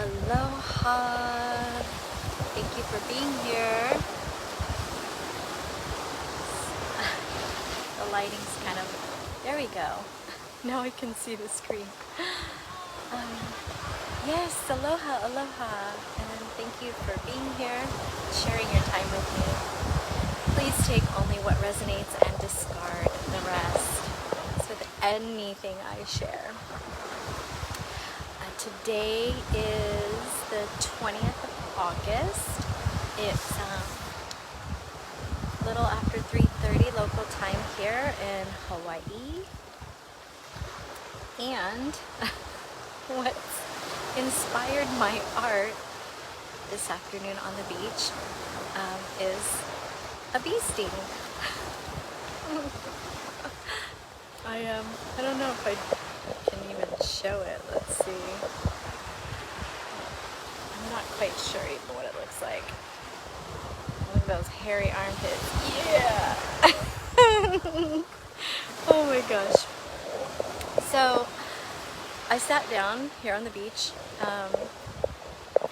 Aloha! Thank you for being here. The lighting's kind of... There we go. Now I can see the screen. Yes, aloha, aloha. And thank you for being here, sharing your time with me. Please take only what resonates and discard the rest. As with anything I share. Today is the 20th of August. It's a little after 3:30 local time here in Hawaii. And what's inspired my art this afternoon on the beach is a bee sting. I don't know if I can even show it. Let's see. I'm not quite sure even what it looks like. Look at those hairy armpits. Yeah! Oh my gosh. So I sat down here on the beach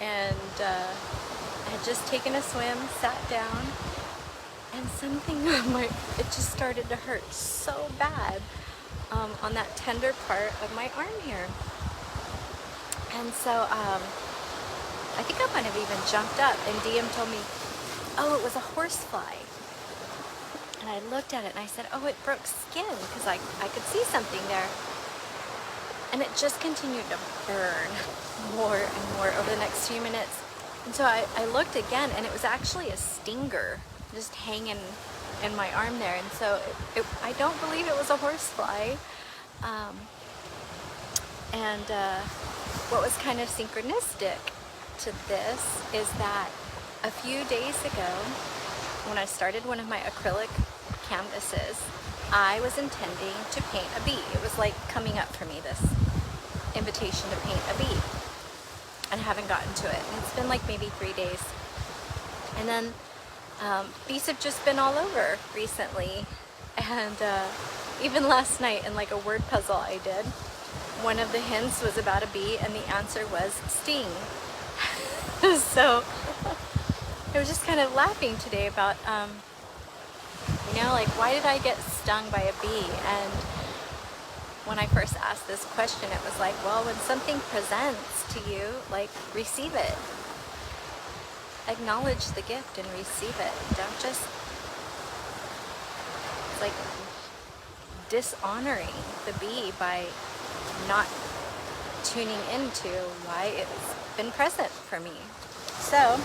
and I had just taken a swim, sat down, and something on it just started to hurt so bad on that tender part of my arm here. And so I think I might have even jumped up, and DM told me, oh, it was a horsefly. And I looked at it and I said, oh, it broke skin, because I could see something there. And it just continued to burn more and more over the next few minutes. And so I looked again, and it was actually a stinger just hanging in my arm there. And so I don't believe it was a horsefly. What was kind of synchronistic to this is that a few days ago, when I started one of my acrylic canvases, I was intending to paint a bee. It was like coming up for me, this invitation to paint a bee. And I haven't gotten to it. And it's been like maybe 3 days. And then bees have just been all over recently. And even last night in like a word puzzle I did, one of the hints was about a bee and the answer was sting. So I was just kind of laughing today about, like, why did I get stung by a bee? And when I first asked this question, it was like, well, when something presents to you, like, receive it. Acknowledge the gift and receive it. Don't just, it's like dishonoring the bee by not tuning into why it's been present for me. So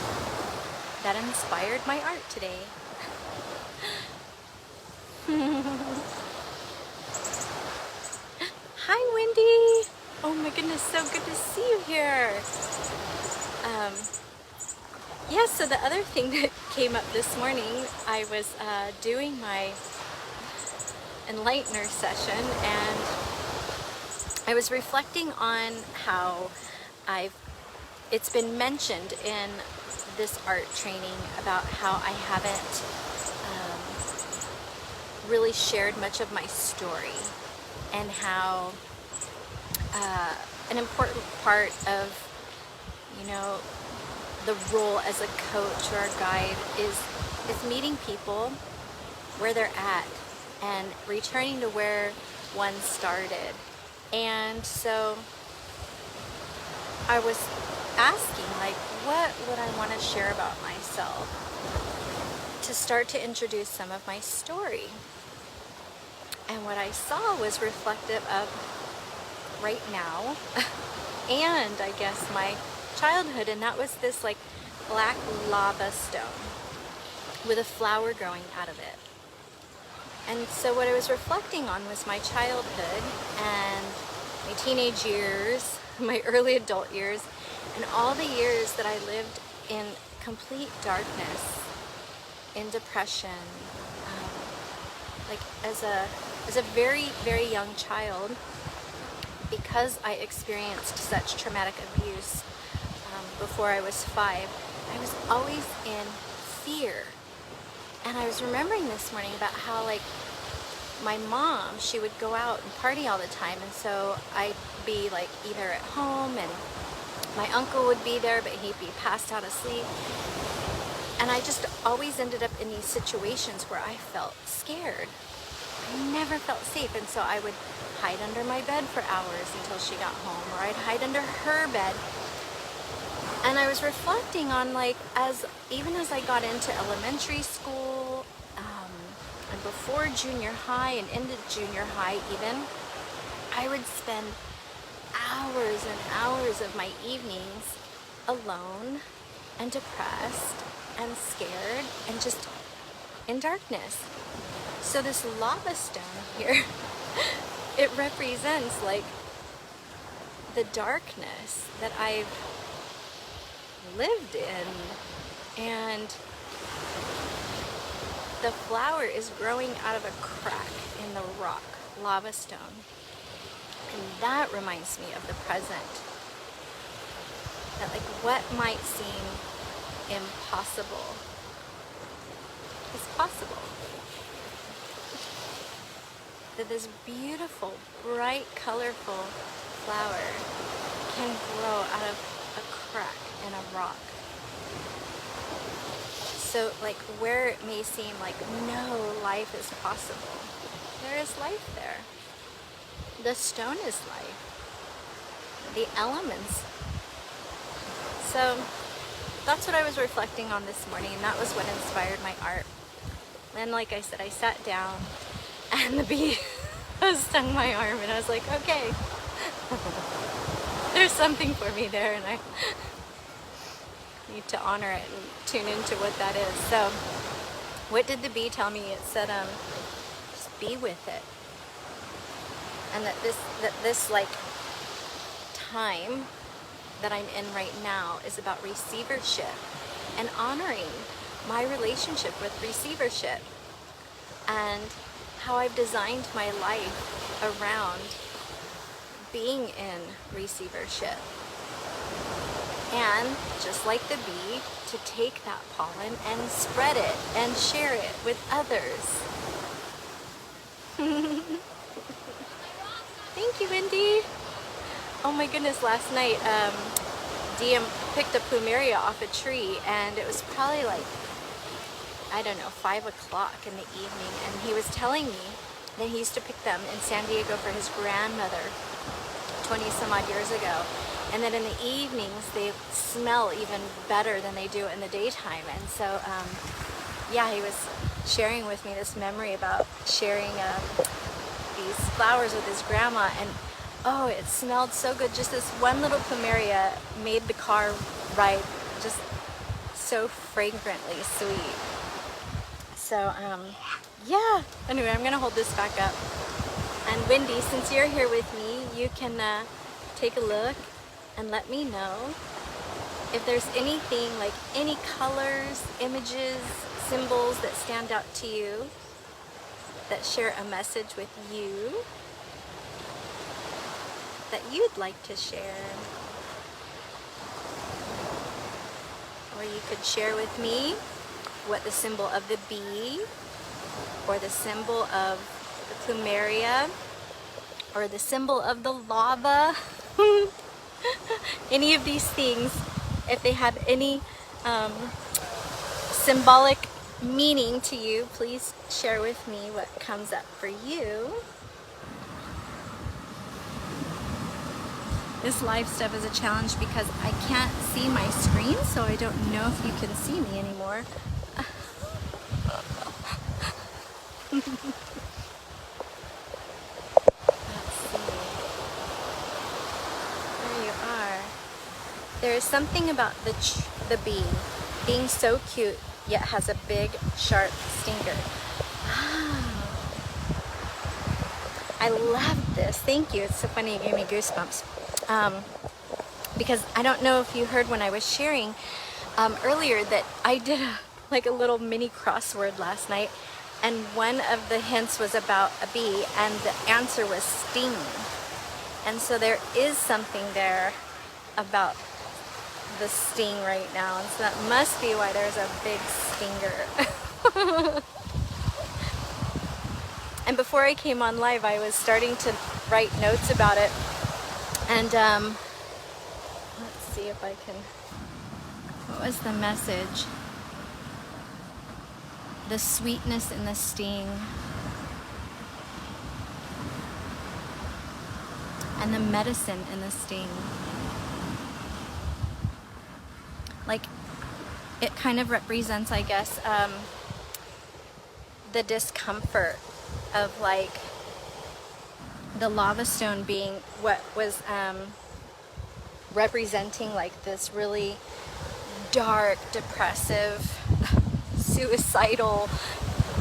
that inspired my art today. Hi, Wendy. Oh my goodness, so good to see you here. Yes, so the other thing that came up this morning, I was doing my Enlightener session, and I was reflecting on how it's been mentioned in this art training about how I haven't really shared much of my story, and how an important part of, the role as a coach or a guide is meeting people where they're at and returning to where one started. And so I was asking, like, what would I want to share about myself to start to introduce some of my story? And what I saw was reflective of right now and I guess my childhood, and that was this like black lava stone with a flower growing out of it. And so what I was reflecting on was my childhood and my teenage years, my early adult years, and all the years that I lived in complete darkness, in depression, like as a very, very young child, because I experienced such traumatic abuse before I was 5, I was always in fear. And I was remembering this morning about how, like, my mom, she would go out and party all the time, and so I'd be like either at home and My uncle would be there, but he'd be passed out asleep. And I just always ended up in these situations where I felt scared. I never felt safe, and so I would hide under my bed for hours until she got home, or I'd hide under her bed. And I was reflecting on, like, even as I got into elementary school, and before junior high and into junior high even, I would spend hours and hours of my evenings alone and depressed and scared and just in darkness. So this lava stone here, it represents like the darkness that I've lived in, and the flower is growing out of a crack in the rock, lava stone. And that reminds me of the present. That like what might seem impossible is possible. That this beautiful, bright, colorful flower can grow out of a crack in a rock. So like where it may seem like no life is possible, there is life there. The stone is life. The elements. So that's what I was reflecting on this morning, and that was what inspired my art. And like I said, I sat down and the bee stung my arm, and I was like, okay, there's something for me there, and I need to honor it and tune into what that is. So what did the bee tell me? It said, just be with it. And that this like time that I'm in right now is about receivership and honoring my relationship with receivership, and how I've designed my life around being in receivership. And just like the bee, to take that pollen and spread it and share it with others. Thank you, Wendy. Oh my goodness, last night Diem picked a plumeria off a tree, and it was probably like, I don't know, 5 o'clock in the evening, and he was telling me that he used to pick them in San Diego for his grandmother 20 some odd years ago, and that in the evenings they smell even better than they do in the daytime. And so yeah, he was sharing with me this memory about sharing these flowers with his grandma, and oh, it smelled so good. Just this one little plumeria made the car ride just so fragrantly sweet. So yeah, anyway, I'm gonna hold this back up. And Wendy, since you're here with me, you can take a look and let me know if there's anything, like any colors, images, symbols that stand out to you, that share a message with you, that you'd like to share. Or you could share with me what the symbol of the bee, or the symbol of the plumeria, or the symbol of the lava. Any of these things, if they have any symbolic meaning to you, please share with me what comes up for you. This live stuff is a challenge because I can't see my screen, so I don't know if you can see me anymore. Let's see. There you are. There is something about the bee being so cute, yet has a big, sharp stinger. I love this. Thank you. It's so funny. It gave me goosebumps. Because I don't know if you heard when I was sharing earlier that I did a little mini crossword last night, and one of the hints was about a bee, and the answer was sting. And so there is something there about the sting right now, and so that must be why there's a big stinger. And before I came on live, I was starting to write notes about it, and let's see if I can. What was the message? The sweetness in the sting. And the medicine in the sting. Like, it kind of represents, I guess, the discomfort of like the lava stone being what was representing like this really dark, depressive, suicidal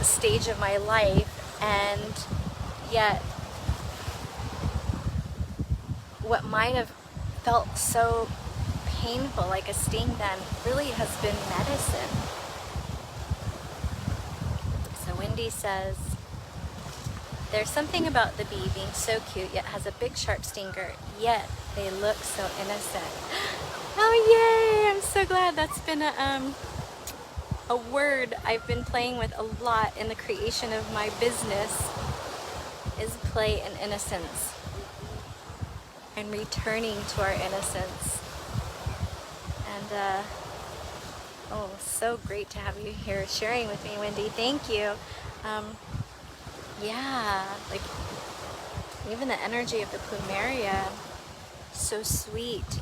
stage of my life, and yet what might have felt so painful, like a sting then, really has been medicine. So Wendy says, there's something about the bee being so cute yet has a big sharp stinger, yet they look so innocent. Oh yay, I'm so glad. That's been a word I've been playing with a lot in the creation of my business, is play and innocence, and returning to our innocence. And oh, so great to have you here sharing with me, Wendy. Thank you. Yeah, like even the energy of the plumeria, so sweet,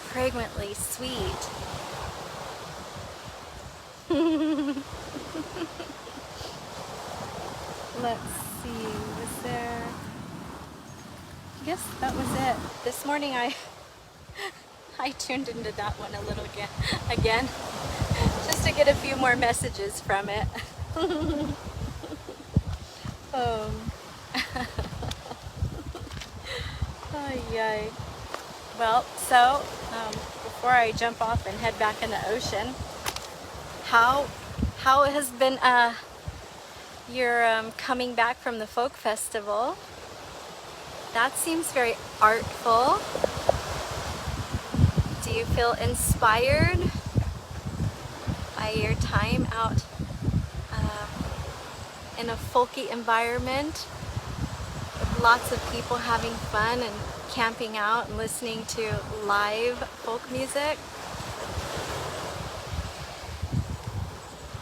fragrantly sweet. Let's see, was there, I guess that was it. This morning I tuned into that one a little again, just to get a few more messages from it. Oh, yay. Well, so before I jump off and head back in the ocean, how has been your coming back from the folk festival? That seems very artful. Do you feel inspired by your time out in a folky environment with lots of people having fun and camping out and listening to live folk music?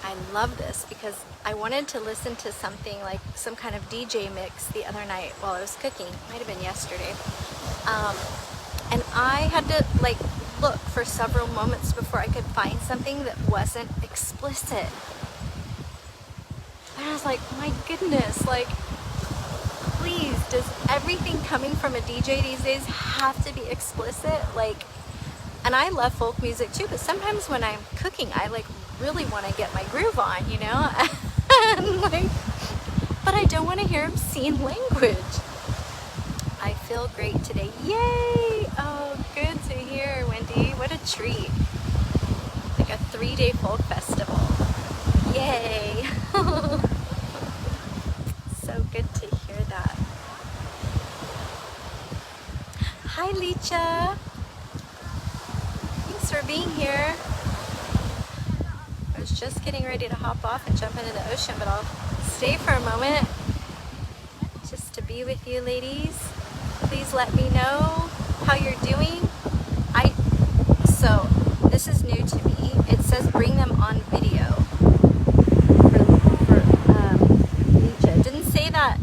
I love this because I wanted to listen to something like some kind of DJ mix the other night while I was cooking. Might have been yesterday. And I had to like look for several moments before I could find something that wasn't explicit. And I was like, my goodness, like, please, does everything coming from a DJ these days have to be explicit? Like, and I love folk music too, but sometimes when I'm cooking, I like really want to get my groove on, you know? And like, but I don't want to hear obscene language. I feel great today. Yay! Oh, good to hear, Wendy. What a treat. Like a 3-day folk festival. Yay! So good to hear that. Hi, Licha. Thanks for being here. I was just getting ready to hop off and jump into the ocean, but I'll stay for a moment just to be with you, ladies. Please let me know how you're doing. So this is new to me. It says bring them on video for Licha. It didn't say that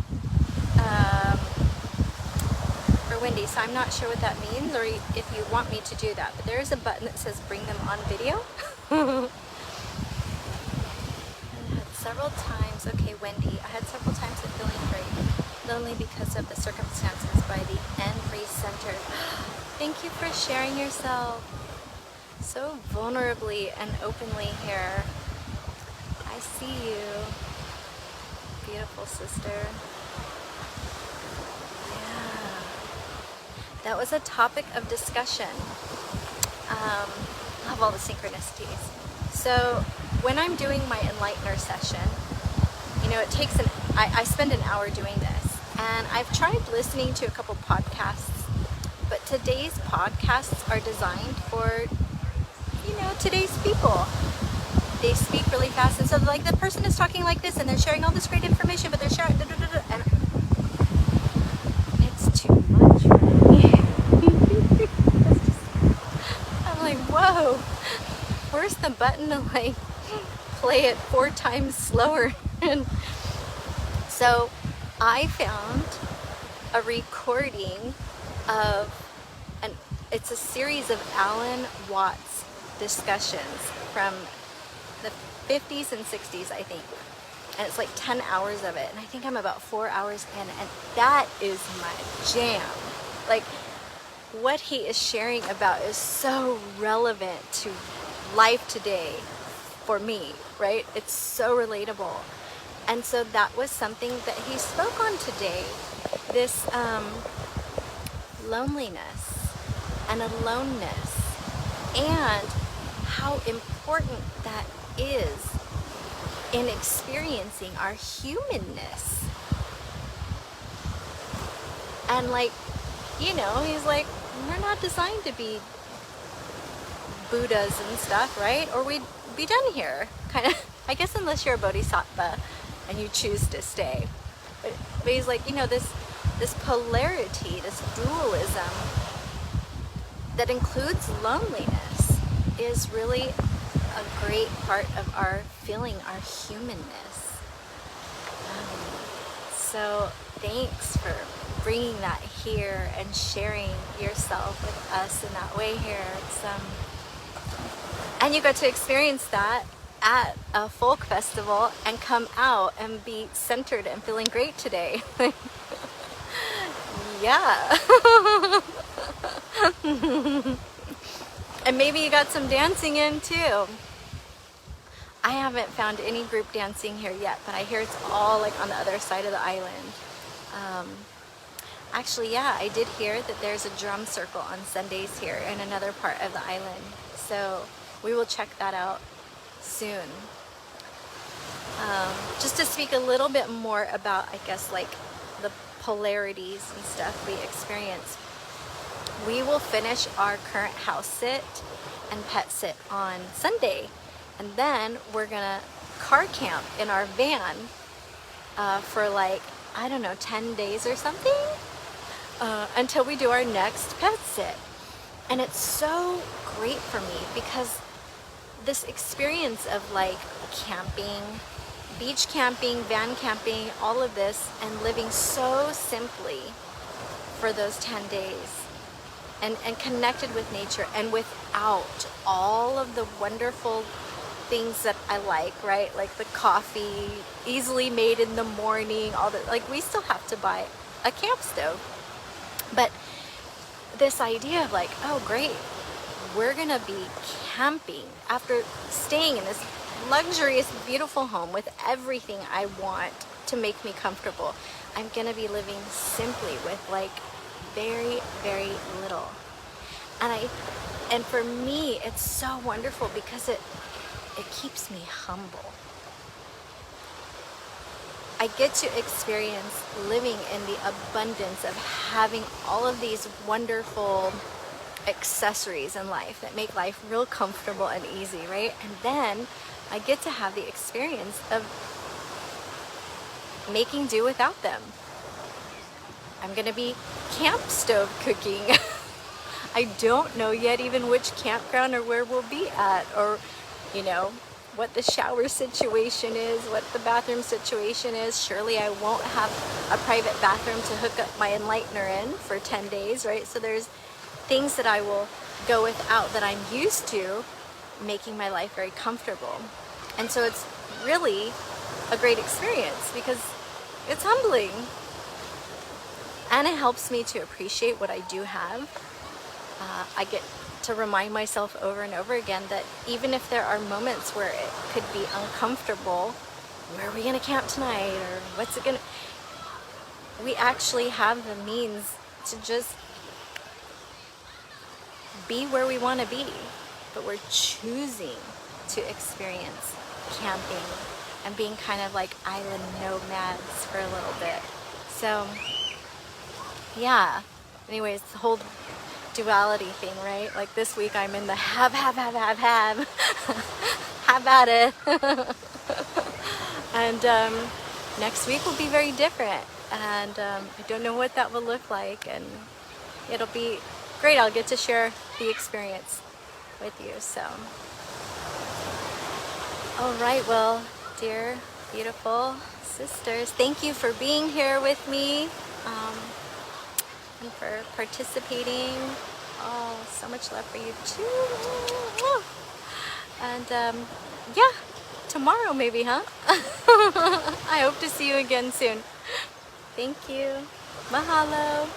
for Wendy, so I'm not sure what that means or if you want me to do that. But there is a button that says bring them on video. Several times, okay, Wendy, I had several times of feeling very lonely because of the circumstances by the End-Free Center. Thank you for sharing yourself so vulnerably and openly here. I see you, beautiful sister. Yeah, that was a topic of discussion. Love all the synchronicities. So when I'm doing my Enlightener session, you know, it takes I spend an hour doing this, and I've tried listening to a couple podcasts, but today's podcasts are designed for, you know, today's people. They speak really fast, and so like the person is talking like this, and they're sharing all this great information, but they're sharing, and it's too much for me. where's the button to like play it 4 times slower? And so I found a recording of it's a series of Alan Watts discussions from the 50s and 60s, I think. And it's like 10 hours of it. And I think I'm about 4 hours in, and that is my jam. Like, what he is sharing about is so relevant to life today for me, right? It's so relatable. And so that was something that he spoke on today, this loneliness and aloneness, and how important that is in experiencing our humanness. And like, you know, he's like, we're not designed to be Buddhas and stuff, right? Or we'd be done here, kind of. I guess unless you're a bodhisattva and you choose to stay. But he's like, you know, this polarity, this dualism that includes loneliness is really a great part of our feeling our humanness. So thanks for bringing that here and sharing yourself with us in that way here. It's, and you got to experience that at a folk festival and come out and be centered and feeling great today. Yeah. And maybe you got some dancing in too. I haven't found any group dancing here yet, but I hear it's all like on the other side of the island. Actually, yeah, I did hear that there's a drum circle on Sundays here in another part of the island. So we will check that out soon. Just to speak a little bit more about, I guess, like the polarities and stuff we experience. We will finish our current house sit and pet sit on Sunday, and then we're gonna car camp in our van for like, I don't know, 10 days or something, until we do our next pet sit. And it's so great for me because this experience of like camping, beach camping, van camping, all of this, and living so simply for those 10 days and connected with nature and without all of the wonderful things that I like, right? Like the coffee, easily made in the morning, all the, like, we still have to buy a camp stove. But this idea of like, oh great, we're gonna be camping after staying in this luxurious, beautiful home with everything I want to make me comfortable. I'm gonna be living simply with like very, very little. And for me, it's so wonderful because it keeps me humble. I get to experience living in the abundance of having all of these wonderful accessories in life that make life real comfortable and easy, right? And then I get to have the experience of making do without them. I'm gonna be camp stove cooking. I don't know yet even which campground or where we'll be at, or, you know, what the shower situation is, what the bathroom situation is. Surely I won't have a private bathroom to hook up my enlightener in for 10 days, right? So there's things that I will go without that I'm used to, making my life very comfortable. And so it's really a great experience because it's humbling. And it helps me to appreciate what I do have. I get to remind myself over and over again that even if there are moments where it could be uncomfortable, where are we gonna camp tonight, or what's it gonna, we actually have the means to just be where we want to be, but we're choosing to experience camping and being kind of like island nomads for a little bit. So yeah, anyways, the whole duality thing, right? Like this week I'm in the have have at it. And next week will be very different, and I don't know what that will look like, and it'll be great. I'll get to share the experience with you. So All right, well, dear, beautiful sisters, thank you for being here with me and for participating. Oh, so much love for you too. And yeah, tomorrow maybe, huh? I hope to see you again soon. Thank you. Mahalo.